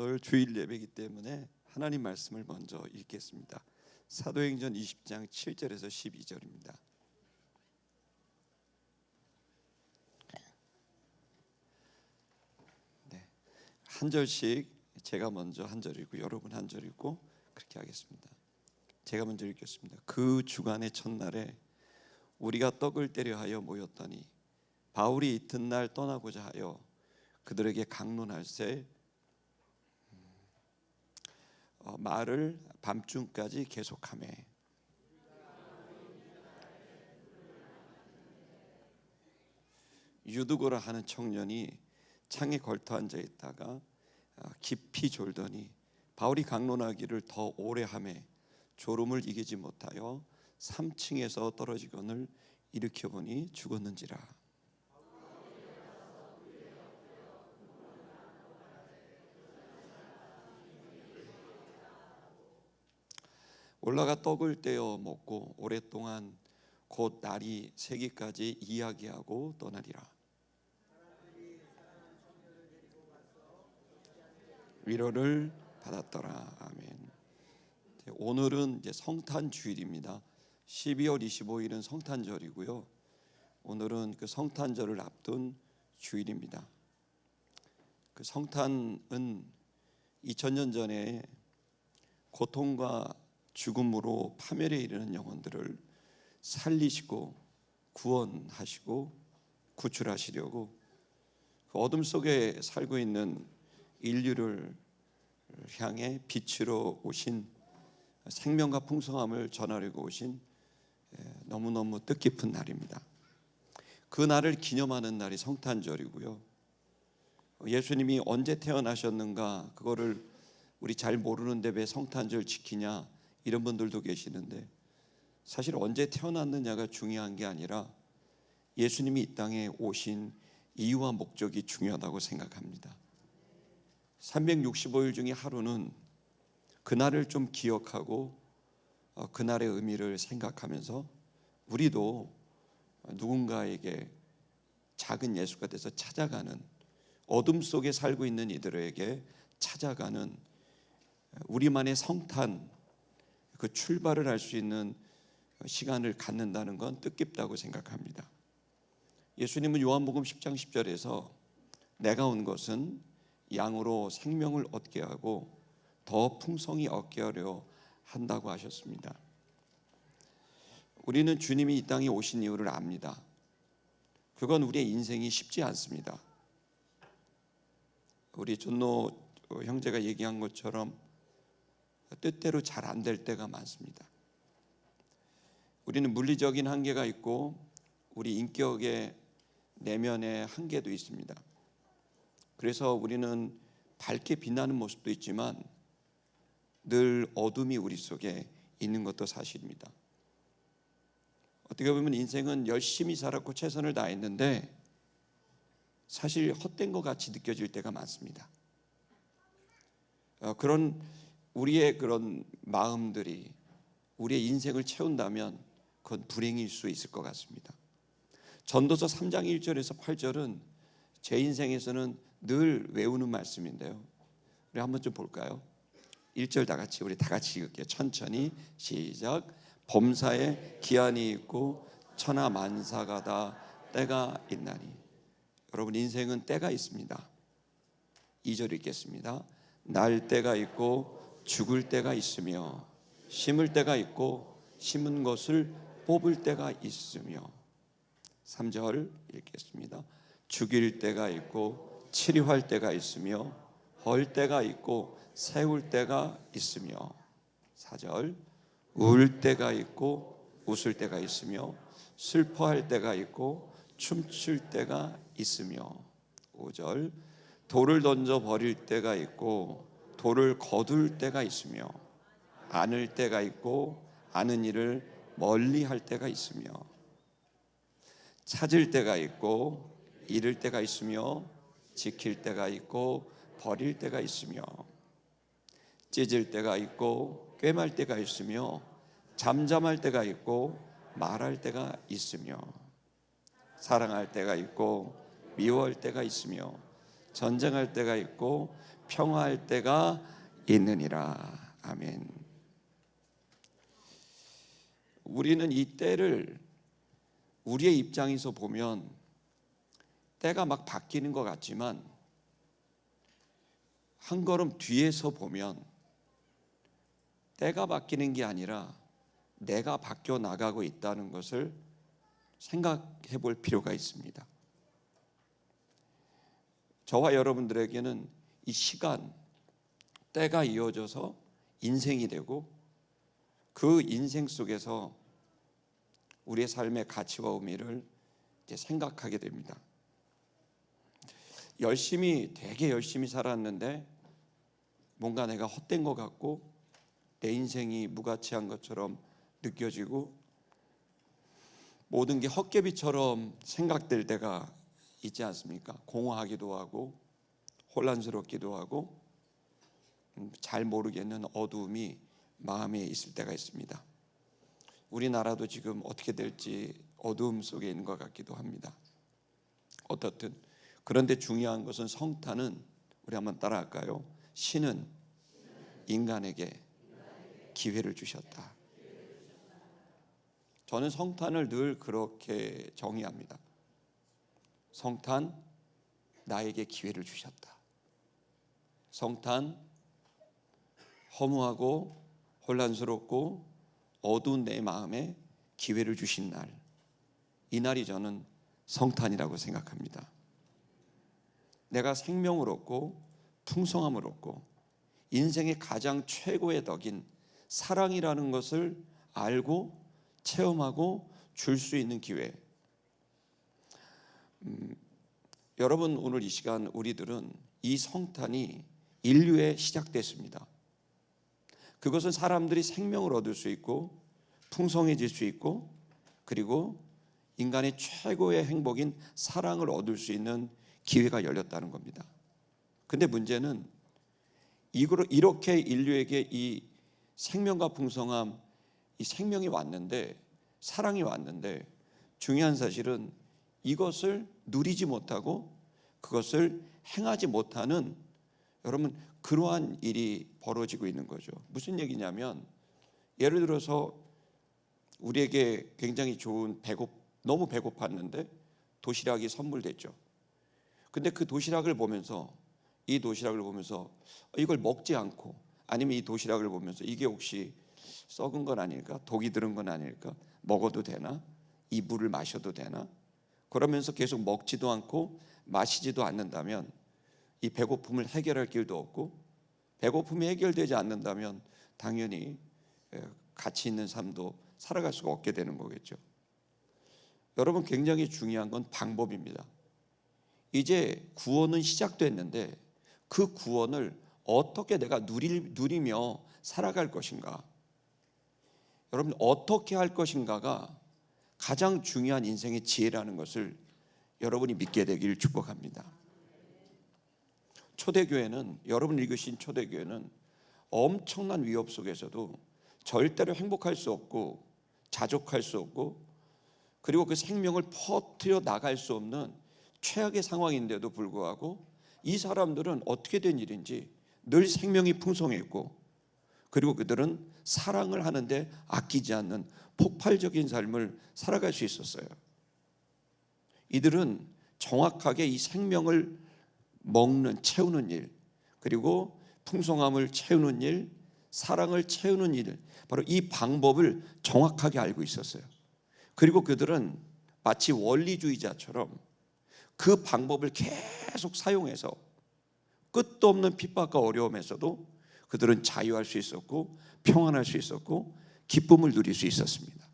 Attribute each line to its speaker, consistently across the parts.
Speaker 1: 오늘 주일 예배이기 때문에 하나님 말씀을 먼저 읽겠습니다. 사도행전 20장 7절에서 12절입니다. 한 절씩 제가 먼저 한 절 읽고 여러분 한 절 읽고 그렇게 하겠습니다. 제가 먼저 읽겠습니다. 그 주간의 첫날에 우리가 떡을 떼려 하여 모였더니 바울이 이튿날 떠나고자 하여 그들에게 강론할새 말을 밤중까지 계속하매 유두고라 하는 청년이 창에 걸터 앉아 있다가 깊이 졸더니 바울이 강론하기를 더 오래 하매 졸음을 이기지 못하여 3층에서 떨어지거늘 일으켜 보니 죽었는지라. 올라가 떡을 떼어 먹고 오랫동안 곧 날이 새기까지 이야기하고 떠나리라. 위로를 받았더라. 아멘. 오늘은 이제 성탄 주일입니다. 12월 25일은 성탄절이고요. 오늘은 그 성탄절을 앞둔 주일입니다. 그 성탄은 2000년 전에 고통과 죽음으로 파멸에 이르는 영혼들을 살리시고 구원하시고 구출하시려고 그 어둠 속에 살고 있는 인류를 향해 빛으로 오신 생명과 풍성함을 전하려고 오신 너무너무 뜻깊은 날입니다. 그 날을 기념하는 날이 성탄절이고요. 예수님이 언제 태어나셨는가 그거를 우리 잘 모르는데 왜 성탄절 지키냐 이런 분들도 계시는데 사실 언제 태어났느냐가 중요한 게 아니라 예수님이 이 땅에 오신 이유와 목적이 중요하다고 생각합니다. 365일 중에 하루는 그날을 좀 기억하고 그날의 의미를 생각하면서 우리도 누군가에게 작은 예수가 돼서 찾아가는 어둠 속에 살고 있는 이들에게 찾아가는 우리만의 성탄 그 출발을 할 수 있는 시간을 갖는다는 건 뜻깊다고 생각합니다. 예수님은 요한복음 10장 10절에서 내가 온 것은 양으로 생명을 얻게 하고 더 풍성히 얻게 하려 한다고 하셨습니다. 우리는 주님이 이 땅에 오신 이유를 압니다. 그건 우리의 인생이 쉽지 않습니다. 우리 존노 형제가 얘기한 것처럼 뜻대로 잘 안 될 때가 많습니다. 우리는 물리적인 한계가 있고 우리 인격의 내면의 한계도 있습니다. 그래서 우리는 밝게 빛나는 모습도 있지만 늘 어둠이 우리 속에 있는 것도 사실입니다. 어떻게 보면 인생은 열심히 살았고 최선을 다했는데 사실 헛된 것 같이 느껴질 때가 많습니다. 그런 우리의 그런 마음들이 우리의 인생을 채운다면 그건 불행일 수 있을 것 같습니다. 전도서 3장 1절에서 8절은 제 인생에서는 늘 외우는 말씀인데요. 우리 한번 좀 볼까요? 1절 우리 다 같이 읽을게요. 천천히 시작. 범사에 기한이 있고 천하 만사가 다 때가 있나니. 여러분 인생은 때가 있습니다. 2절 읽겠습니다. 날 때가 있고 죽을 때가 있으며 심을 때가 있고 심은 것을 뽑을 때가 있으며 3절 읽겠습니다. 죽일 때가 있고 치료할 때가 있으며 헐 때가 있고 세울 때가 있으며 4절 울 때가 있고 웃을 때가 있으며 슬퍼할 때가 있고 춤출 때가 있으며 5절 돌을 던져 버릴 때가 있고 돌을 거둘 때가 있으며 안을 때가 있고 아는 일을 멀리 할 때가 있으며 찾을 때가 있고 잃을 때가 있으며 지킬 때가 있고 버릴 때가 있으며 찢을 때가 있고 꿰말 때가 있으며 잠잠할 때가 있고 말할 때가 있으며 사랑할 때가 있고 미워할 때가 있으며 전쟁할 때가 있고 평화할 때가 있느니라. 아멘. 우리는 이 때를 우리의 입장에서 보면 때가 막 바뀌는 것 같지만 한 걸음 뒤에서 보면 때가 바뀌는 게 아니라 내가 바뀌어 나가고 있다는 것을 생각해 볼 필요가 있습니다. 저와 여러분들에게는 이 시간, 때가 이어져서 인생이 되고 그 인생 속에서 우리의 삶의 가치와 의미를 이제 생각하게 됩니다. 되게 열심히 살았는데 뭔가 내가 헛된 것 같고 내 인생이 무가치한 것처럼 느껴지고 모든 게 헛개비처럼 생각될 때가 있지 않습니까? 공허하기도 하고 혼란스럽기도 하고 잘 모르겠는 어두움이 마음에 있을 때가 있습니다. 우리나라도 지금 어떻게 될지 어두움 속에 있는 것 같기도 합니다. 어떻든 그런데 중요한 것은 성탄은 우리 한번 따라할까요? 신은 인간에게 기회를 주셨다. 저는 성탄을 늘 그렇게 정의합니다. 성탄, 나에게 기회를 주셨다. 성탄, 허무하고 혼란스럽고 어두운 내 마음에 기회를 주신 날, 이 날이 저는 성탄이라고 생각합니다. 내가 생명을 얻고 풍성함을 얻고 인생의 가장 최고의 덕인 사랑이라는 것을 알고 체험하고 줄 수 있는 기회. 여러분, 오늘 이 시간 우리들은 이 성탄이 인류에 시작됐습니다. 그것은 사람들이 생명을 얻을 수 있고 풍성해질 수 있고 그리고 인간의 최고의 행복인 사랑을 얻을 수 있는 기회가 열렸다는 겁니다. 근데 문제는 이렇게 인류에게 이 생명과 풍성함, 이 생명이 왔는데, 사랑이 왔는데 중요한 사실은 이것을 누리지 못하고 그것을 행하지 못하는, 여러분, 그러한 일이 벌어지고 있는 거죠. 무슨 얘기냐면, 예를 들어서 우리에게 굉장히 좋은 너무 배고팠는데 도시락이 선물됐죠. 근데 그 도시락을 보면서 이걸 먹지 않고, 아니면 이 도시락을 보면서 이게 혹시 썩은 건 아닐까? 독이 들은 건 아닐까? 먹어도 되나? 이 물을 마셔도 되나? 그러면서 계속 먹지도 않고 마시지도 않는다면 이 배고픔을 해결할 길도 없고, 배고픔이 해결되지 않는다면 당연히 가치 있는 삶도 살아갈 수가 없게 되는 거겠죠. 여러분, 굉장히 중요한 건 방법입니다. 이제 구원은 시작됐는데 그 구원을 어떻게 내가 누리며 살아갈 것인가, 여러분, 어떻게 할 것인가가 가장 중요한 인생의 지혜라는 것을 여러분이 믿게 되길 축복합니다. 초대교회는, 여러분 읽으신 초대교회는 엄청난 위협 속에서도 절대로 행복할 수 없고 자족할 수 없고 그리고 그 생명을 퍼뜨려 나갈 수 없는 최악의 상황인데도 불구하고 이 사람들은 어떻게 된 일인지 늘 생명이 풍성했고, 그리고 그들은 사랑을 하는데 아끼지 않는 폭발적인 삶을 살아갈 수 있었어요. 이들은 정확하게 이 생명을 채우는 일, 그리고 풍성함을 채우는 일, 사랑을 채우는 일, 바로 이 방법을 정확하게 알고 있었어요. 그리고 그들은 마치 원리주의자처럼 그 방법을 계속 사용해서 끝도 없는 핍박과 어려움에서도 그들은 자유할 수 있었고 평안할 수 있었고 기쁨을 누릴 수 있었습니다.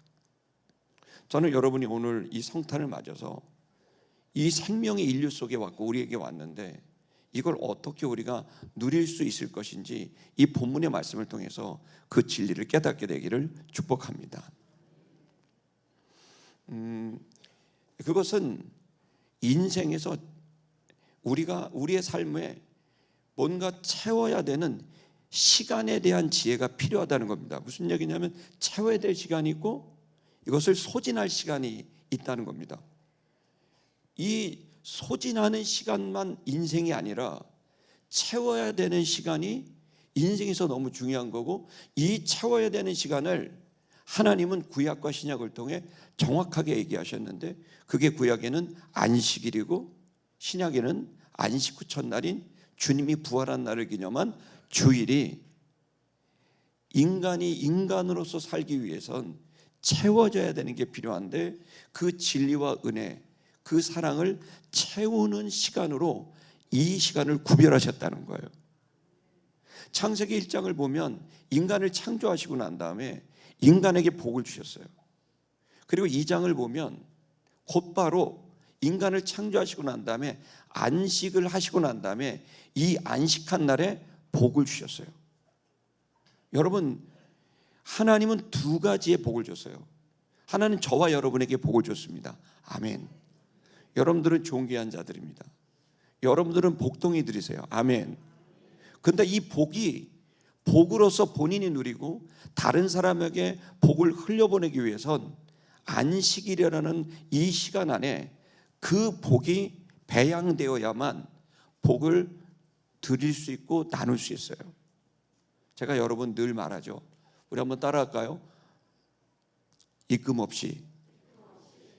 Speaker 1: 저는 여러분이 오늘 이 성탄을 맞아서 이 생명이 인류 속에 왔고 우리에게 왔는데 이걸 어떻게 우리가 누릴 수 있을 것인지 이 본문의 말씀을 통해서 그 진리를 깨닫게 되기를 축복합니다. 그것은 인생에서 우리의 삶에 뭔가 채워야 되는 시간에 대한 지혜가 필요하다는 겁니다. 무슨 얘기냐면 채워야 될 시간이 있고 이것을 소진할 시간이 있다는 겁니다. 이 소진하는 시간만 인생이 아니라 채워야 되는 시간이 인생에서 너무 중요한 거고, 이 채워야 되는 시간을 하나님은 구약과 신약을 통해 정확하게 얘기하셨는데, 그게 구약에는 안식일이고 신약에는 안식 후 첫날인 주님이 부활한 날을 기념한 주일이, 인간이 인간으로서 살기 위해선 채워져야 되는 게 필요한데, 그 진리와 은혜, 그 사랑을 채우는 시간으로 이 시간을 구별하셨다는 거예요. 창세기 1장을 보면 인간을 창조하시고 난 다음에 인간에게 복을 주셨어요. 그리고 2장을 보면 곧바로 인간을 창조하시고 난 다음에 안식을 하시고 난 다음에 이 안식한 날에 복을 주셨어요. 여러분, 하나님은 두 가지의 복을 줬어요. 하나는 저와 여러분에게 복을 줬습니다. 아멘. 여러분들은 존귀한 자들입니다. 여러분들은 복덩이들이세요. 아멘. 그런데 이 복이 복으로서 본인이 누리고 다른 사람에게 복을 흘려보내기 위해선 안식일이라는 이 시간 안에 그 복이 배양되어야만 복을 드릴 수 있고 나눌 수 있어요. 제가 여러분 늘 말하죠. 우리 한번 따라할까요? 입금 없이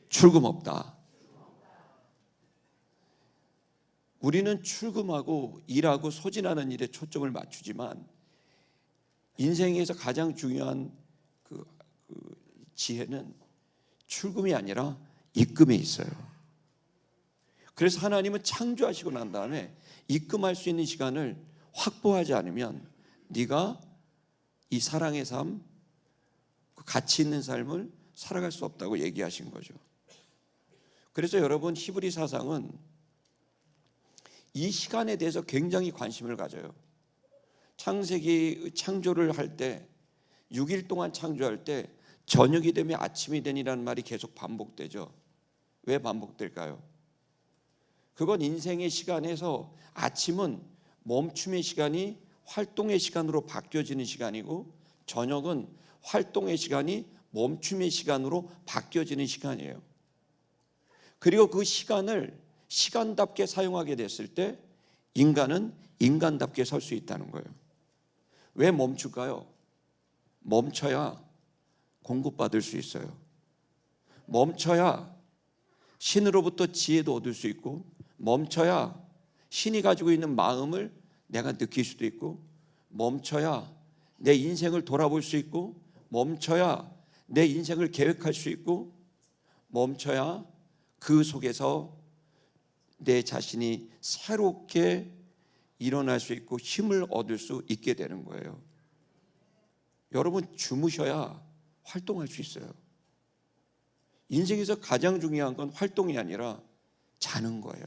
Speaker 1: 출금 없다. 우리는 출금하고 일하고 소진하는 일에 초점을 맞추지만 인생에서 가장 중요한 그 지혜는 출금이 아니라 입금에 있어요. 그래서 하나님은 창조하시고 난 다음에 입금할 수 있는 시간을 확보하지 않으면 네가 이 사랑의 삶, 가치 있는 삶을 살아갈 수 없다고 얘기하신 거죠. 그래서 여러분, 히브리 사상은 이 시간에 대해서 굉장히 관심을 가져요. 창세기 창조를 할 때 6일 동안 창조할 때 저녁이 되면 아침이 되니라는 말이 계속 반복되죠. 왜 반복될까요? 그건 인생의 시간에서 아침은 멈춤의 시간이 활동의 시간으로 바뀌어지는 시간이고, 저녁은 활동의 시간이 멈춤의 시간으로 바뀌어지는 시간이에요. 그리고 그 시간을 시간답게 사용하게 됐을 때 인간은 인간답게 설 수 있다는 거예요. 왜 멈출까요? 멈춰야 공급받을 수 있어요. 멈춰야 신으로부터 지혜도 얻을 수 있고, 멈춰야 신이 가지고 있는 마음을 내가 느낄 수도 있고, 멈춰야 내 인생을 돌아볼 수 있고, 멈춰야 내 인생을 계획할 수 있고, 멈춰야 그 속에서 내 자신이 새롭게 일어날 수 있고 힘을 얻을 수 있게 되는 거예요. 여러분, 주무셔야 활동할 수 있어요. 인생에서 가장 중요한 건 활동이 아니라 자는 거예요.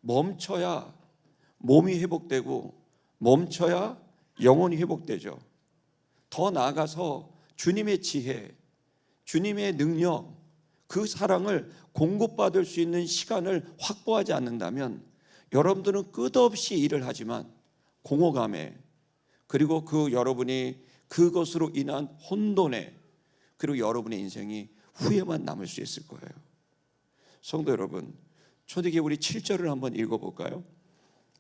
Speaker 1: 멈춰야 몸이 회복되고, 멈춰야 영혼이 회복되죠. 더 나아가서 주님의 지혜, 주님의 능력, 그 사랑을 공급받을 수 있는 시간을 확보하지 않는다면 여러분들은 끝없이 일을 하지만 공허감에, 그리고 그 여러분이 그것으로 인한 혼돈에, 그리고 여러분의 인생이 후회만 남을 수 있을 거예요. 성도 여러분, 초대기 우리 7절을 한번 읽어볼까요?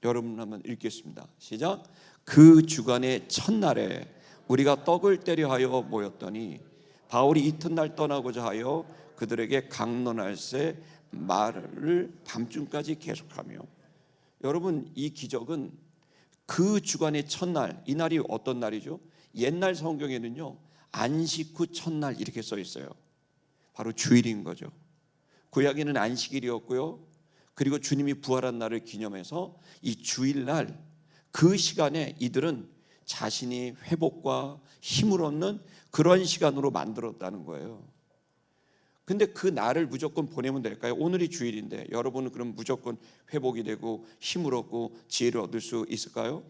Speaker 1: 여러분 한번 읽겠습니다. 시작. 그 주간의 첫날에 우리가 떡을 떼려 하여 모였더니 바울이 이튿날 떠나고자 하여 그들에게 강론할새 말을 밤중까지 계속하며. 여러분, 이 기적은 그 주간의 첫날, 이 날이 어떤 날이죠? 옛날 성경에는요, 안식 후 첫날 이렇게 써 있어요. 바로 주일인 거죠. 구약에는 안식일이었고요, 그리고 주님이 부활한 날을 기념해서 이 주일날, 그 시간에 이들은 자신이 회복과 힘을 얻는 그런 시간으로 만들었다는 거예요. 근데 그 날을 무조건 보내면 될까요? 오늘이 주일인데 여러분은 그럼 무조건 회복이 되고 힘을 얻고 지혜를 얻을 수 있을까요?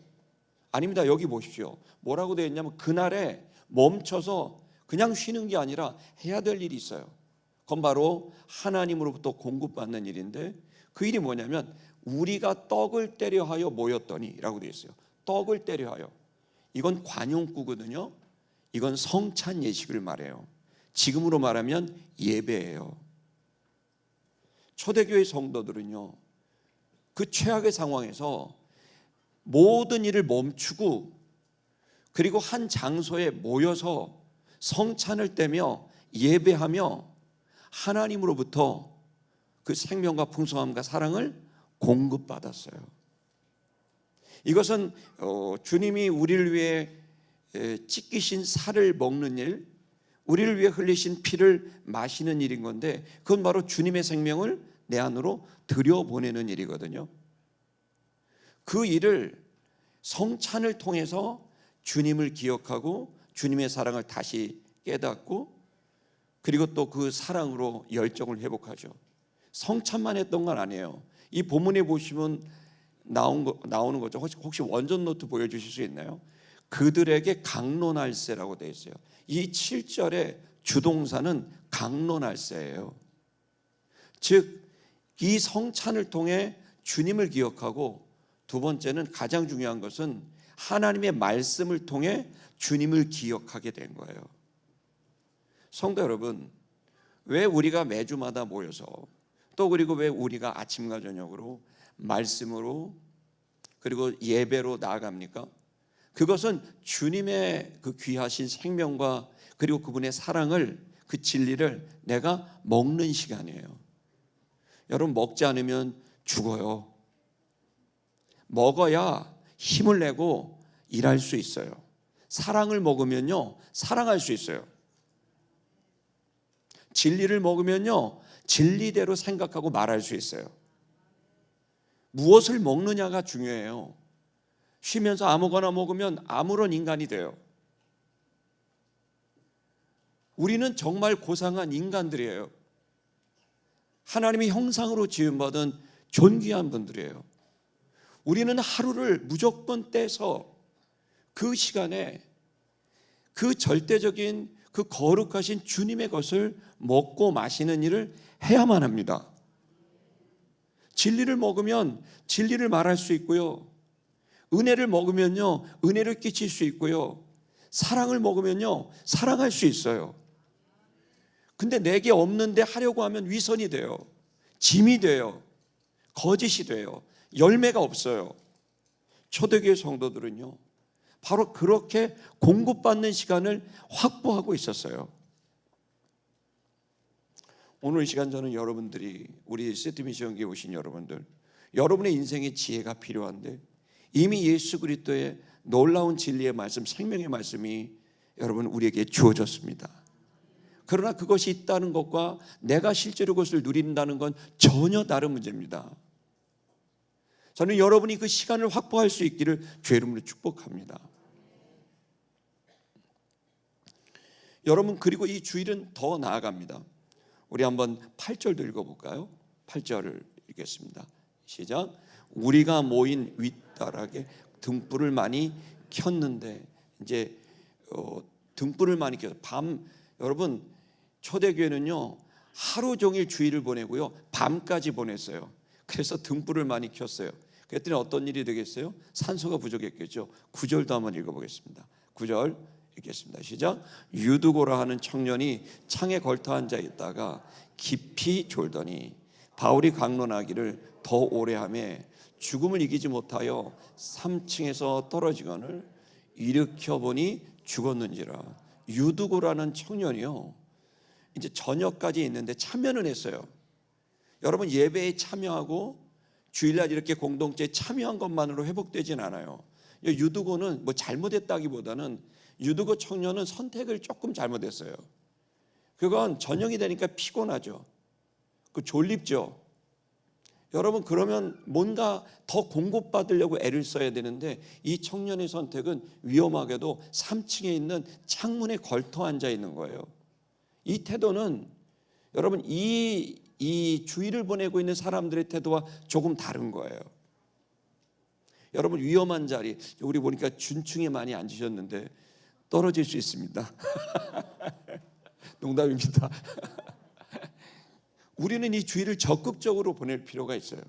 Speaker 1: 아닙니다. 여기 보십시오. 뭐라고 되어 있냐면 그날에 멈춰서 그냥 쉬는 게 아니라 해야 될 일이 있어요. 그건 바로 하나님으로부터 공급받는 일인데, 그 일이 뭐냐면 우리가 떡을 떼려 하여 모였더니 라고 되어 있어요. 떡을 떼려 하여. 이건 관용구거든요. 이건 성찬 예식을 말해요. 지금으로 말하면 예배예요. 초대교회 성도들은요, 그 최악의 상황에서 모든 일을 멈추고 그리고 한 장소에 모여서 성찬을 떼며 예배하며 하나님으로부터 그 생명과 풍성함과 사랑을 공급받았어요. 이것은 주님이 우리를 위해 찢기신 살을 먹는 일, 우리를 위해 흘리신 피를 마시는 일인 건데, 그건 바로 주님의 생명을 내 안으로 들여보내는 일이거든요. 그 일을 성찬을 통해서 주님을 기억하고 주님의 사랑을 다시 깨닫고, 그리고 또 그 사랑으로 열정을 회복하죠. 성찬만 했던 건 아니에요. 이 본문에 보시면 나오는 거죠. 혹시 원전 노트 보여주실 수 있나요? 그들에게 강론할세라고 되어 있어요. 이 7절의 주동사는 강론할세예요. 즉, 이 성찬을 통해 주님을 기억하고, 두 번째는 가장 중요한 것은 하나님의 말씀을 통해 주님을 기억하게 된 거예요. 성도 여러분, 왜 우리가 매주마다 모여서, 또 그리고 왜 우리가 아침과 저녁으로 말씀으로 그리고 예배로 나아갑니까? 그것은 주님의 그 귀하신 생명과 그리고 그분의 사랑을, 그 진리를 내가 먹는 시간이에요. 여러분, 먹지 않으면 죽어요. 먹어야 힘을 내고 일할 수 있어요. 사랑을 먹으면요, 사랑할 수 있어요. 진리를 먹으면요, 진리대로 생각하고 말할 수 있어요. 무엇을 먹느냐가 중요해요. 쉬면서 아무거나 먹으면 아무런 인간이 돼요. 우리는 정말 고상한 인간들이에요. 하나님의 형상으로 지음받은 존귀한 분들이에요. 우리는 하루를 무조건 떼서 그 시간에 그 절대적인 그 거룩하신 주님의 것을 먹고 마시는 일을 해야만 합니다. 진리를 먹으면 진리를 말할 수 있고요, 은혜를 먹으면요, 은혜를 끼칠 수 있고요, 사랑을 먹으면요, 사랑할 수 있어요. 근데 내게 없는데 하려고 하면 위선이 돼요. 짐이 돼요. 거짓이 돼요. 열매가 없어요. 초대교회 성도들은요, 바로 그렇게 공급받는 시간을 확보하고 있었어요. 오늘 이 시간 저는 여러분들이, 우리 시티미션교회 오신 여러분들, 여러분의 인생의 지혜가 필요한데, 이미 예수 그리스도의 놀라운 진리의 말씀, 생명의 말씀이 여러분 우리에게 주어졌습니다. 그러나 그것이 있다는 것과 내가 실제로 그것을 누린다는 건 전혀 다른 문제입니다. 저는 여러분이 그 시간을 확보할 수 있기를 주의 이름으로 축복합니다. 여러분, 그리고 이 주일은 더 나아갑니다. 우리 한번 8절도 읽어볼까요? 8절을 읽겠습니다. 시작. 우리가 모인 윗다락에 등불을 많이 켰는데, 이제 등불을 많이 켜서 여러분, 초대교회는요, 하루 종일 주일을 보내고요, 밤까지 보냈어요. 그래서 등불을 많이 켰어요. 그랬더니 어떤 일이 되겠어요? 산소가 부족했겠죠. 9절도 한번 읽어보겠습니다. 9절 읽겠습니다. 시작. 유두고라 하는 청년이 창에 걸터 앉아 있다가 깊이 졸더니 바울이 강론하기를 더 오래 하며 죽음을 이기지 못하여 3층에서 떨어지거늘 일으켜 보니 죽었는지라. 유두고라는 청년이요, 이제 저녁까지 있는데 참여는 했어요. 여러분, 예배에 참여하고 주일날 이렇게 공동체에 참여한 것만으로 회복되진 않아요. 유두고는 뭐 잘못했다기보다는 유두고 청년은 선택을 조금 잘못했어요. 그건 저녁이 되니까 피곤하죠. 그 졸립죠. 여러분, 그러면 뭔가 더 공급받으려고 애를 써야 되는데, 이 청년의 선택은 위험하게도 3층에 있는 창문에 걸터 앉아 있는 거예요. 이 태도는 여러분, 이 주일을 보내고 있는 사람들의 태도와 조금 다른 거예요. 여러분, 위험한 자리, 우리 보니까 준층에 많이 앉으셨는데 떨어질 수 있습니다. 농담입니다. 우리는 이 주일을 적극적으로 보낼 필요가 있어요.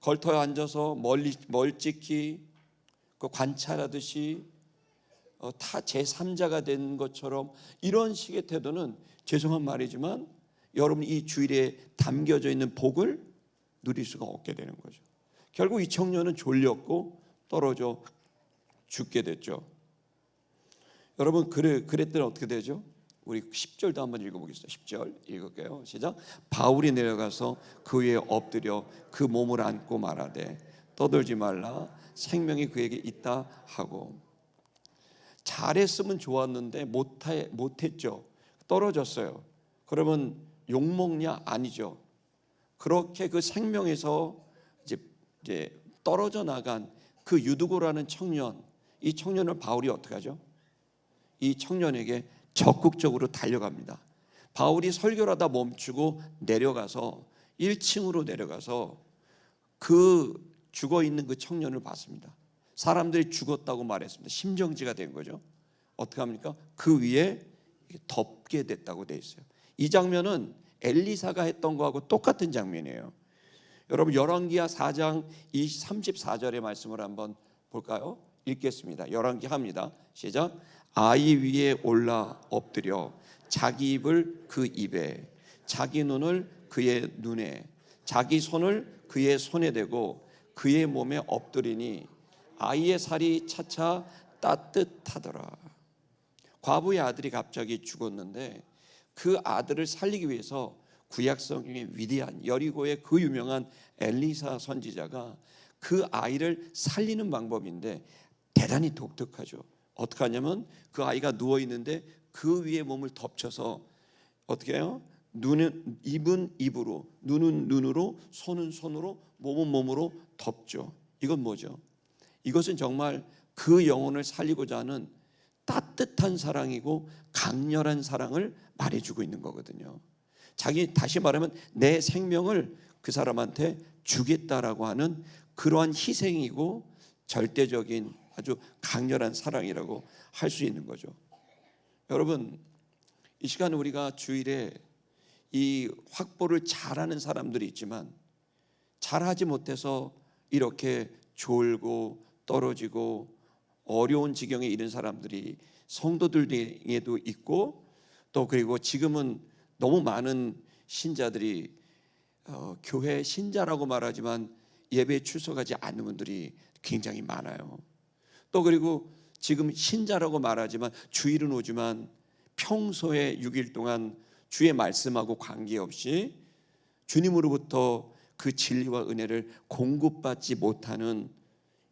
Speaker 1: 걸터에 앉아서 멀찍히 관찰하듯이 타 제3자가 된 것처럼, 이런 식의 태도는 죄송한 말이지만 여러분이 이 주일에 담겨져 있는 복을 누릴 수가 없게 되는 거죠. 결국 이 청년은 졸렸고 떨어져 죽게 됐죠. 여러분 그랬더니 어떻게 되죠? 우리 10절도 한번 읽어보겠습니다. 10절 읽을게요. 시작. 바울이 내려가서 그 위에 엎드려 그 몸을 안고 말하되 떠들지 말라 생명이 그에게 있다 하고. 잘했으면 좋았는데 못했죠. 떨어졌어요. 그러면 욕먹냐? 아니죠. 그렇게 그 생명에서 이제 떨어져 나간 그 유두고라는 청년, 이 청년을 바울이 어떻게 하죠? 이 청년에게 적극적으로 달려갑니다. 바울이 설교를 하다 멈추고 내려가서 1층으로 내려가서 그 죽어있는 그 청년을 봤습니다. 사람들이 죽었다고 말했습니다. 심정지가 된 거죠. 어떻게 합니까? 그 위에 덮게 됐다고 돼 있어요. 이 장면은 엘리사가 했던 거하고 똑같은 장면이에요. 여러분 열왕기하 4장 34절의 말씀을 한번 볼까요? 읽겠습니다. 열왕기 합니다. 시작. 아이 위에 올라 엎드려 자기 입을 그 입에, 자기 눈을 그의 눈에, 자기 손을 그의 손에 대고 그의 몸에 엎드리니 아이의 살이 차차 따뜻하더라. 과부의 아들이 갑자기 죽었는데 그 아들을 살리기 위해서 구약 성경의 위대한 여리고의 그 유명한 엘리사 선지자가 그 아이를 살리는 방법인데 대단히 독특하죠. 어떻게 하냐면 그 아이가 누워 있는데 그 위에 몸을 덮쳐서 어떻게 해요? 눈은 입은 입으로, 눈은 눈으로, 손은 손으로, 몸은 몸으로 덮죠. 이건 뭐죠? 이것은 정말 그 영혼을 살리고자 하는 따뜻한 사랑이고 강렬한 사랑을 말해주고 있는 거거든요. 다시 말하면 내 생명을 그 사람한테 주겠다라고 하는 그러한 희생이고 절대적인 아주 강렬한 사랑이라고 할 수 있는 거죠. 여러분, 이 시간 우리가 주일에 이 확보를 잘하는 사람들이 있지만 잘하지 못해서 이렇게 졸고 떨어지고 어려운 지경에 이른 사람들이 성도들에게도 있고, 또 그리고 지금은 너무 많은 신자들이 교회 신자라고 말하지만 예배에 출석하지 않는 분들이 굉장히 많아요. 또 그리고 지금 신자라고 말하지만 주일은 오지만 평소에 6일 동안 주의 말씀하고 관계없이 주님으로부터 그 진리와 은혜를 공급받지 못하는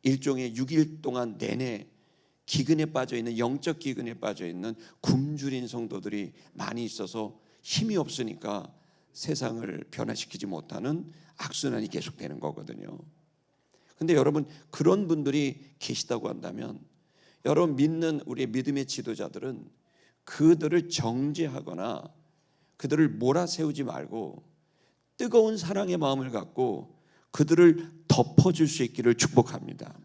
Speaker 1: 일종의 6일 동안 내내 기근에 빠져 있는, 영적 기근에 빠져 있는 굶주린 성도들이 많이 있어서 힘이 없으니까 세상을 변화시키지 못하는 악순환이 계속되는 거거든요. 근데 여러분, 그런 분들이 계시다고 한다면 여러분 믿는 우리의 믿음의 지도자들은 그들을 정죄하거나 그들을 몰아세우지 말고 뜨거운 사랑의 마음을 갖고 그들을 덮어줄 수 있기를 축복합니다.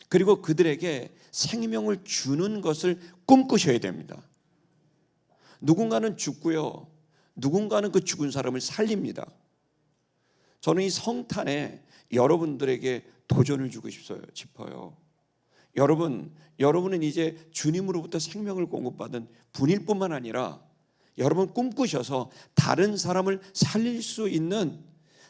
Speaker 1: 그리고 그들에게 생명을 주는 것을 꿈꾸셔야 됩니다. 누군가는 죽고요, 누군가는 그 죽은 사람을 살립니다. 저는 이 성탄에 여러분들에게 도전을 주고 싶어요. 여러분은 이제 주님으로부터 생명을 공급받은 분일 뿐만 아니라 여러분 꿈꾸셔서 다른 사람을 살릴 수 있는,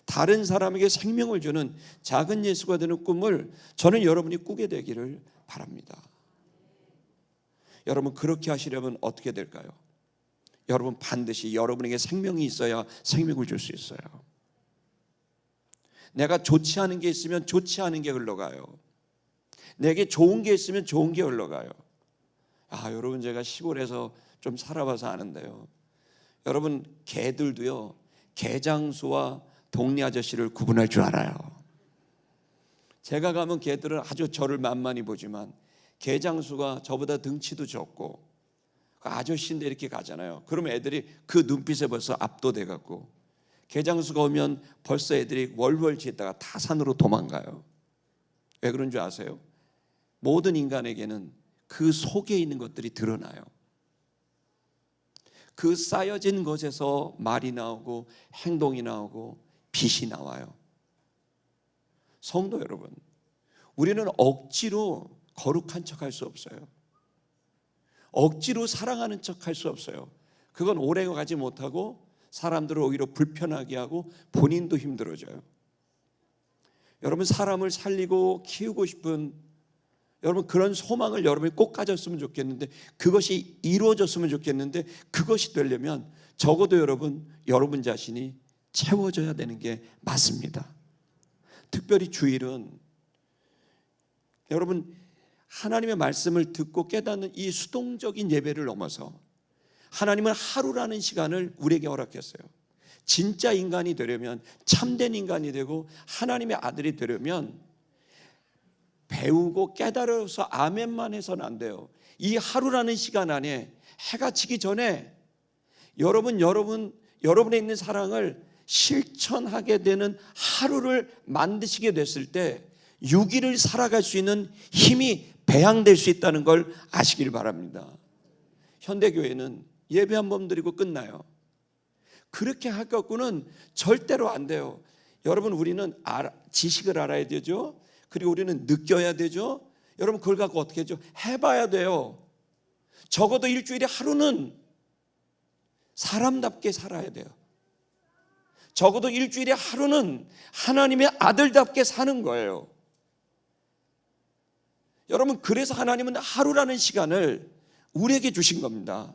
Speaker 1: 다른 사람에게 생명을 주는 작은 예수가 되는 꿈을 저는 여러분이 꾸게 되기를 바랍니다. 여러분, 그렇게 하시려면 어떻게 될까요? 여러분, 반드시 여러분에게 생명이 있어야 생명을 줄 수 있어요. 내가 좋지 않은 게 있으면 좋지 않은 게 흘러가요. 내게 좋은 게 있으면 좋은 게 흘러가요. 여러분, 제가 시골에서 좀 살아봐서 아는데요, 여러분, 개들도요 개장수와 동네 아저씨를 구분할 줄 알아요. 제가 가면 개들은 아주 저를 만만히 보지만 개장수가 저보다 등치도 적고 아저씨인데 이렇게 가잖아요. 그러면 애들이 그 눈빛에 벌써 압도돼 갖고 개장수가 오면 벌써 애들이 월월 짓다가 다 산으로 도망가요. 왜 그런 줄 아세요? 모든 인간에게는 그 속에 있는 것들이 드러나요. 그 쌓여진 것에서 말이 나오고 행동이 나오고 빛이 나와요. 성도 여러분, 우리는 억지로 거룩한 척할 수 없어요. 억지로 사랑하는 척할 수 없어요. 그건 오래 가지 못하고 사람들을 오히려 불편하게 하고 본인도 힘들어져요. 여러분, 사람을 살리고 키우고 싶은 여러분 그런 소망을 여러분이 꼭 가졌으면 좋겠는데, 그것이 이루어졌으면 좋겠는데, 그것이 되려면 적어도 여러분 자신이 채워져야 되는 게 맞습니다. 특별히 주일은 여러분 하나님의 말씀을 듣고 깨닫는 이 수동적인 예배를 넘어서 하나님은 하루라는 시간을 우리에게 허락했어요. 진짜 인간이 되려면, 참된 인간이 되고 하나님의 아들이 되려면 배우고 깨달아서 아멘만 해서는 안 돼요. 이 하루라는 시간 안에 해가 지기 전에 여러분에 있는 사랑을 실천하게 되는 하루를 만드시게 됐을 때 6일을 살아갈 수 있는 힘이 배양될 수 있다는 걸 아시길 바랍니다. 현대교회는 예배 한 번 드리고 끝나요. 그렇게 할 것고는 절대로 안 돼요. 여러분, 우리는 지식을 알아야 되죠. 그리고 우리는 느껴야 되죠. 여러분, 그걸 갖고 어떻게 하죠? 해봐야 돼요. 적어도 일주일에 하루는 사람답게 살아야 돼요. 적어도 일주일에 하루는 하나님의 아들답게 사는 거예요. 여러분, 그래서 하나님은 하루라는 시간을 우리에게 주신 겁니다.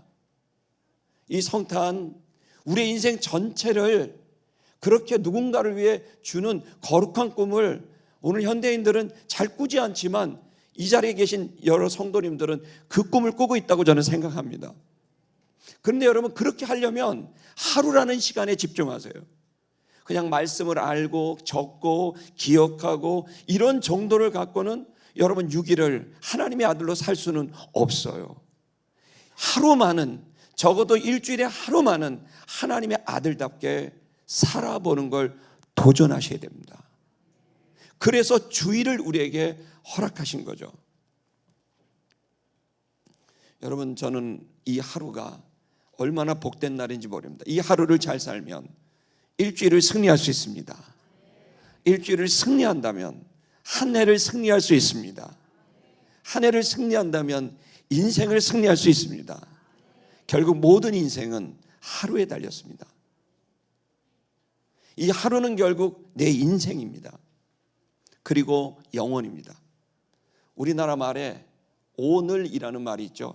Speaker 1: 이 성탄, 우리의 인생 전체를 그렇게 누군가를 위해 주는 거룩한 꿈을 오늘 현대인들은 잘 꾸지 않지만 이 자리에 계신 여러 성도님들은 그 꿈을 꾸고 있다고 저는 생각합니다. 그런데 여러분, 그렇게 하려면 하루라는 시간에 집중하세요. 그냥 말씀을 알고 적고 기억하고 이런 정도를 갖고는 여러분 6일을 하나님의 아들로 살 수는 없어요. 하루만은, 적어도 일주일에 하루만은 하나님의 아들답게 살아보는 걸 도전하셔야 됩니다. 그래서 주일을 우리에게 허락하신 거죠. 여러분, 저는 이 하루가 얼마나 복된 날인지 모릅니다. 이 하루를 잘 살면 일주일을 승리할 수 있습니다. 일주일을 승리한다면 한 해를 승리할 수 있습니다. 한 해를 승리한다면 인생을 승리할 수 있습니다. 결국 모든 인생은 하루에 달렸습니다. 이 하루는 결국 내 인생입니다. 그리고 영원입니다. 우리나라 말에 오늘이라는 말이 있죠.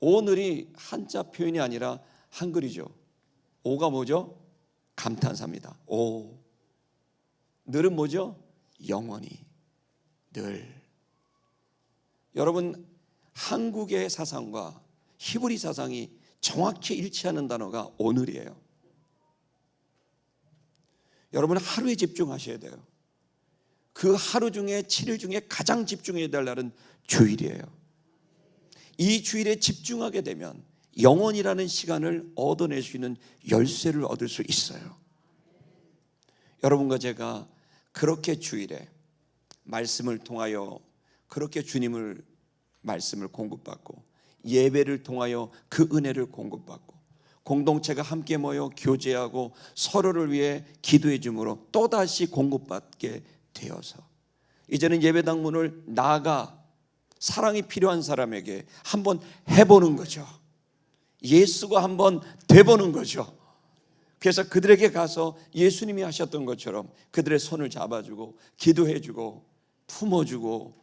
Speaker 1: 오늘이 한자 표현이 아니라 한글이죠. 오가 뭐죠? 감탄사입니다. 오. 늘은 뭐죠? 영원히. 늘. 여러분, 한국의 사상과 히브리 사상이 정확히 일치하는 단어가 오늘이에요. 여러분, 하루에 집중하셔야 돼요. 그 하루 중에 7일 중에 가장 집중해야 될 날은 주일이에요. 이 주일에 집중하게 되면 영원이라는 시간을 얻어낼 수 있는 열쇠를 얻을 수 있어요. 여러분과 제가 그렇게 주일에 말씀을 통하여 그렇게 주님을 말씀을 공급받고 예배를 통하여 그 은혜를 공급받고 공동체가 함께 모여 교제하고 서로를 위해 기도해 줌으로 또다시 공급받게 되어서 이제는 예배당 문을 나가 사랑이 필요한 사람에게 한번 해보는 거죠. 예수가 한번 돼보는 거죠. 그래서 그들에게 가서 예수님이 하셨던 것처럼 그들의 손을 잡아주고 기도해주고 품어주고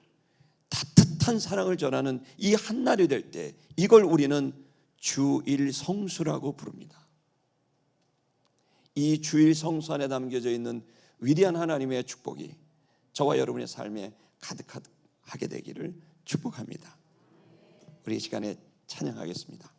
Speaker 1: 따뜻한 사랑을 전하는 이 한날이 될 때 이걸 우리는 주일 성수라고 부릅니다. 이 주일 성수 안에 담겨져 있는 위대한 하나님의 축복이 저와 여러분의 삶에 가득하게 되기를 축복합니다. 우리 이 시간에 찬양하겠습니다.